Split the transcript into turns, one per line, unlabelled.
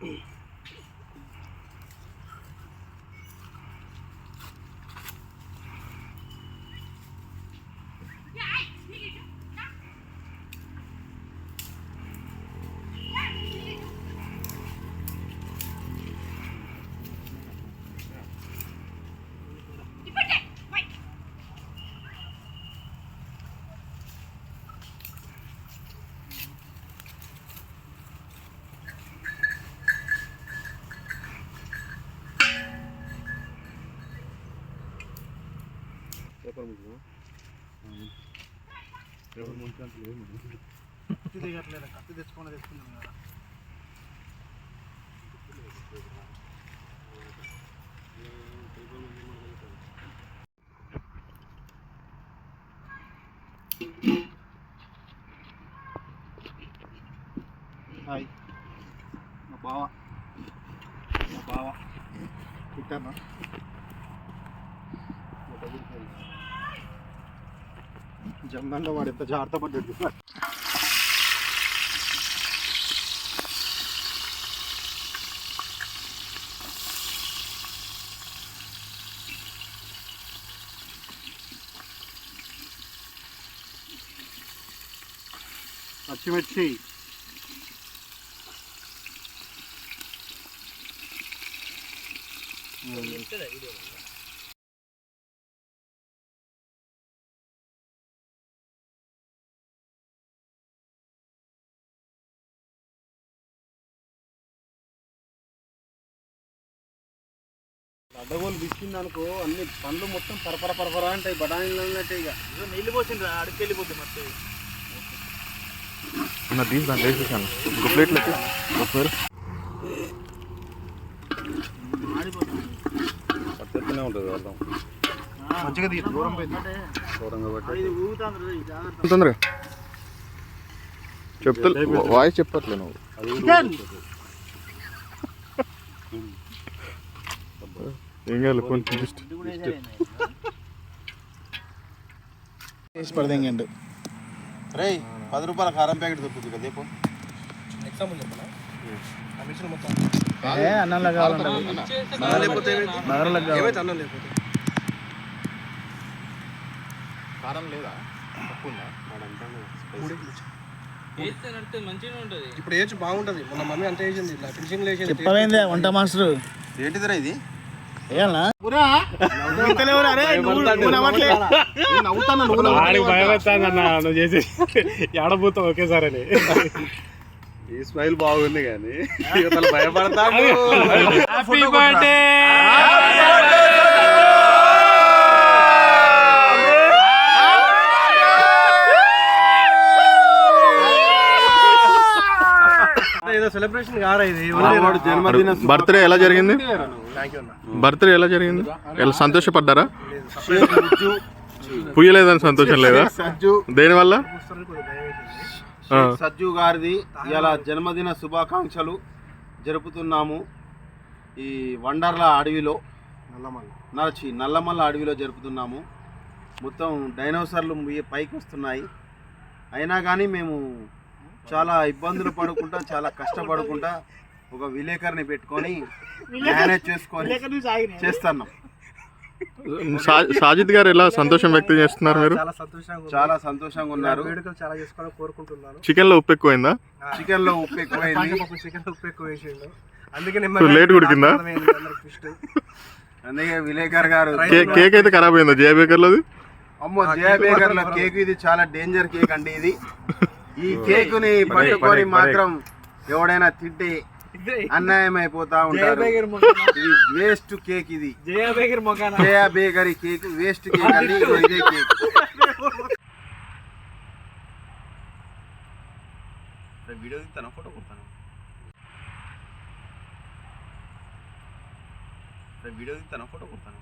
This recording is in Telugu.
కత్తి దిగట్లేదు, కత్తి తెచ్చుకున్నాం కదా. హాయ్, మా బావ పుట్టానా జమ్మంలో వాడు ఎంత జాగ్రత్త పడ్డాడు. పచ్చిమిర్చి అడ్డగోలు బిచ్చింది అనుకో, అన్ని పండ్లు మొత్తం పరపర అంటాయి, బఠానీలు అన్నట్టే. ఇక నీళ్ళు పోసింది అడికి వెళ్ళిపోతుంది మొత్తం.
దాంట్లో వేసేసాను ఒక ప్లేట్లకి పచ్చనే ఉంటుంది అర్థం
మంచిగా దూరం
తొందరగా చెప్తా, వాయిస్ చెప్పట్లే నువ్వు. ఏం కాదు కొంచెం
పడదండి. రే 10 రూపాయల కారం ప్యాకెట్ దొరుకుతుంది కదా. దేపో అన్నంలో కావాలి, కారం లేదా ఇప్పుడు ఏజ్ బాగుంటది. మన మమ్మీ అంత వేసింది, ఫినిషింగ్ లేచింది. చెప్పలేదే వంట మాస్టర్. ఏంటిదిరా ఇది?
నువ్వు చేసి ఏడబోతావు ఒకేసారి అని. ఈ స్మైల్ బాగుంది కానీ భయపడతాడు.
సెలబ్రేషన్ కారా ఇది?
బర్త్డే ఎలా జరిగింది? బర్త్డే ఎలా జరిగింది? ఎలా సంతోషపడ్డారా? పుయ్యలేదని సంతోషం లేదా? దేనివల్ల?
సజ్జు గారిది ఇలా జన్మదిన శుభాకాంక్షలు జరుపుతున్నాము. ఈ వండర్ల అడవిలో, నల్లమల్ల అడవిలో జరుపుతున్నాము. మొత్తం డైనోసార్లు పైకి వస్తున్నాయి. అయినా కానీ మేము చాలా ఇబ్బందులు పడుకుంటా, చాలా కష్టపడుకుంటా ఒక విలేకరిని పెట్టుకొని మేనేజ్ చేసుకొని చేస్తున్నాం.
సాజిద్ గారు ఎలా సంతోషం వ్యక్తం చేస్తున్నారు? మీరు
చాలా సంతోషంగా ఉన్నారు.
చికెన్ లో ఉప్పు ఎక్కువైందా?
చికెన్ లో ఉప్పు ఎక్కువైంది, అందుకే
లేట్ ఉడికిందా?
అందుకే విలేకర్ గారు
కేక్ అయితే ఖరాబ్ అయిందా జయ బేకర్ లోది?
అమ్మో, జయ బేకర్ లో కేక్ ఇది చాలా డేంజర్ కేక్ అండి. ఇది ఈ కేక్ ని పట్టుకొని మాత్రం ఎవడైనా తింటే అన్యాయం అయిపోతా ఉంటారు. ఇది వేస్ట్ కేక్. ఇది జయ బేకరీ కేక్ వేస్ట్ కేక్ అండి. ఇదే కేక్. వీడియో తీస్తాను, ఫోటో కొడతాను. వీడియో తీస్తాను, ఫోటో కొడతాను.